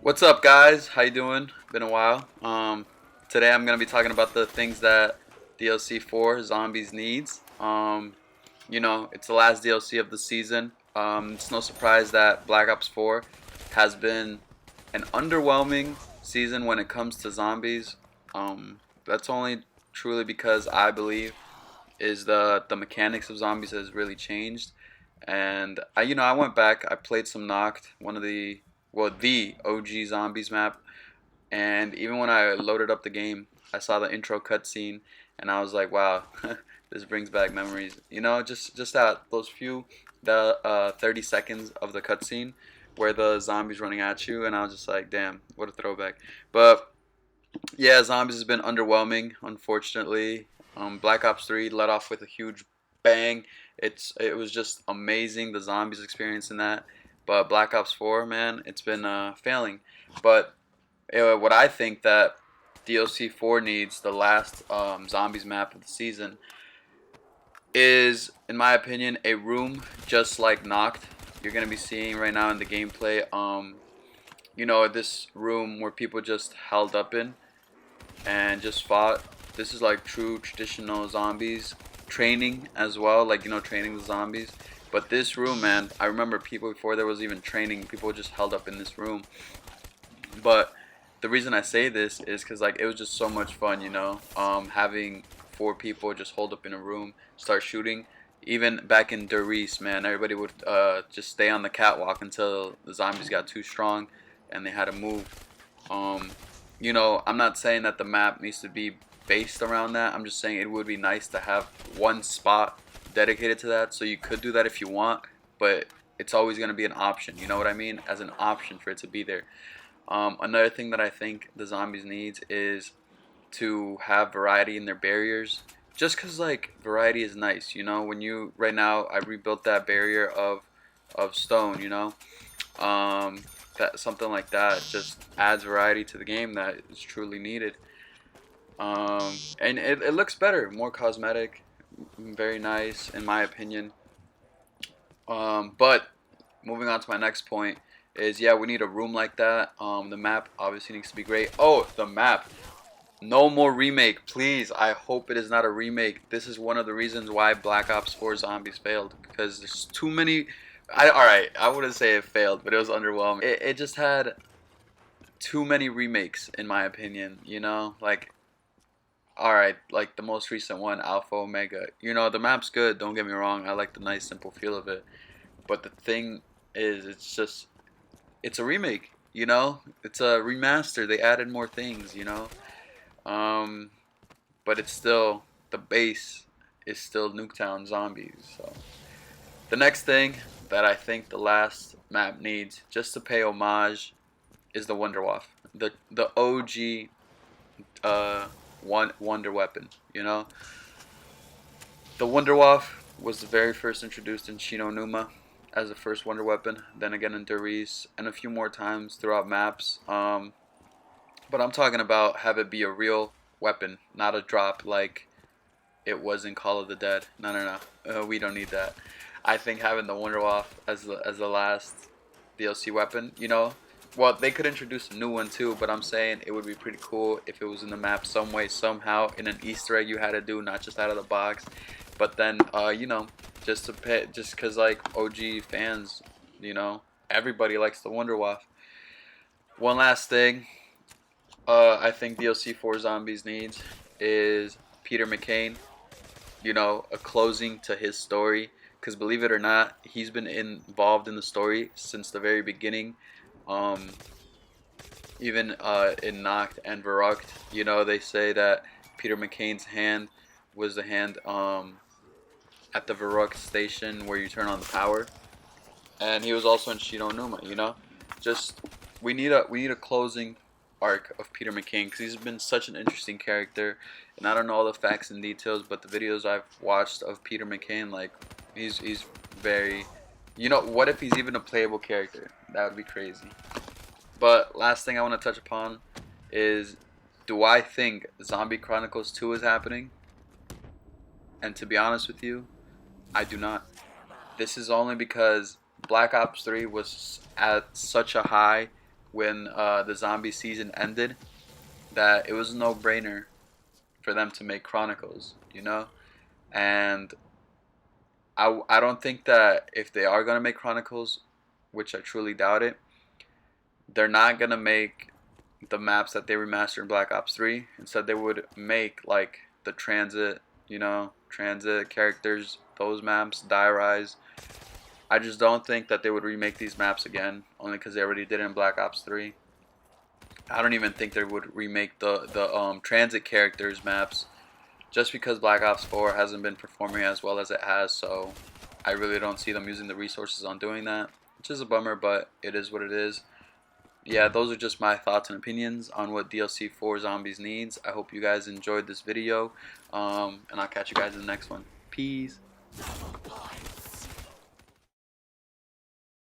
What's up, guys? How you doing? Been a while. Today I'm gonna be talking about the things that DLC 4 Zombies needs. It's the last DLC of the season. It's no surprise that Black Ops 4 has been an underwhelming season when it comes to zombies. That's only truly because I believe is the mechanics of zombies has really changed. And I went back. I played some Knocked, one of the OG zombies map. And even when I loaded up the game, I saw the intro cutscene, and I was like, wow, this brings back memories. Just that those few the 30 seconds of the cutscene where the zombies running at you, and I was just like, damn, what a throwback. But yeah, zombies has been underwhelming, unfortunately. Black Ops 3 let off with a huge bang. It was just amazing, the zombies experience in that. But Black Ops 4, man, it's been failing. But what I think that DLC 4 needs, the last zombies map of the season, is, in my opinion, a room just like Knocked. You're gonna be seeing right now in the gameplay. This room where people just held up in and just fought. This is like true traditional zombies training as well, like training the zombies. But this room, man, I remember people before there was even training, people just held up in this room. But the reason I say this is because like it was just so much fun, having four people just hold up in a room, start shooting. Even back in Derice, man, everybody would just stay on the catwalk until the zombies got too strong and they had to move. Um, I'm not saying that the map needs to be based around that. I'm just saying it would be nice to have one spot dedicated to that. So you could do that if you want, but it's always going to be an option. You know what I mean? As an option for it to be there. Another thing that I think the zombies needs is to have variety in their barriers. Just cause like variety is nice, When you right now, I rebuilt that barrier of stone, that something like that just adds variety to the game that is truly needed. And it looks better, more cosmetic, very nice in my opinion. But moving on to my next point is, yeah, we need a room like that. The map obviously needs to be great. Oh, the map. No more remake, please. I hope it is not a remake. This is one of the reasons why Black Ops 4 Zombies failed, because there's too many. Alright, I wouldn't say it failed, but it was underwhelming. It just had too many remakes, in my opinion, Like, alright, like the most recent one, Alpha Omega. The map's good, don't get me wrong. I like the nice, simple feel of it. But the thing is, it's a remake, It's a remaster. They added more things, Um, but it's still, the base is still Nuketown Zombies. So the next thing that I think the last map needs, just to pay homage, is the Wonderwaff, the OG wonder weapon. The Wonderwaff was the very first introduced in Shino Numa as the first wonder weapon. Then again in Derice and a few more times throughout maps. But I'm talking about have it be a real weapon, not a drop like it was in Call of the Dead. No, no, no. We don't need that. I think having the Wonderwaff as the last DLC weapon, Well, they could introduce a new one too, but I'm saying it would be pretty cool if it was in the map some way, somehow, in an Easter egg you had to do, not just out of the box. But then, just to pay, just cause like OG fans, everybody likes the Wonderwaff. One last thing, I think DLC 4 Zombies needs is Peter McCain, a closing to his story. Because believe it or not, he's been involved in the story since the very beginning. Um, Even in Knocked and Verrucked, they say that Peter McCain's hand was the hand at the Verrucked station where you turn on the power, and he was also in Shino Numa. Just we need a closing arc of Peter McCain because he's been such an interesting character, and I don't know all the facts and details, but the videos I've watched of Peter McCain, like he's very, what if he's even a playable character? That would be crazy. But last thing I want to touch upon is, do I think Zombie Chronicles 2 is happening? And to be honest with you, I do not. This is only because Black Ops 3 was at such a high when the zombie season ended that it was a no-brainer for them to make Chronicles, you know? And I don't think that if they are going to make Chronicles, which I truly doubt it, they're not going to make the maps that they remastered in Black Ops 3. Instead, they would make like the transit, transit characters, those maps, Die Rise. I just don't think that they would remake these maps again, only because they already did it in Black Ops 3. I don't even think they would remake the transit characters maps, just because Black Ops 4 hasn't been performing as well as it has. So I really don't see them using the resources on doing that, which is a bummer, but it is what it is. Yeah, those are just my thoughts and opinions on what DLC 4 Zombies needs. I hope you guys enjoyed this video, and I'll catch you guys in the next one. Peace.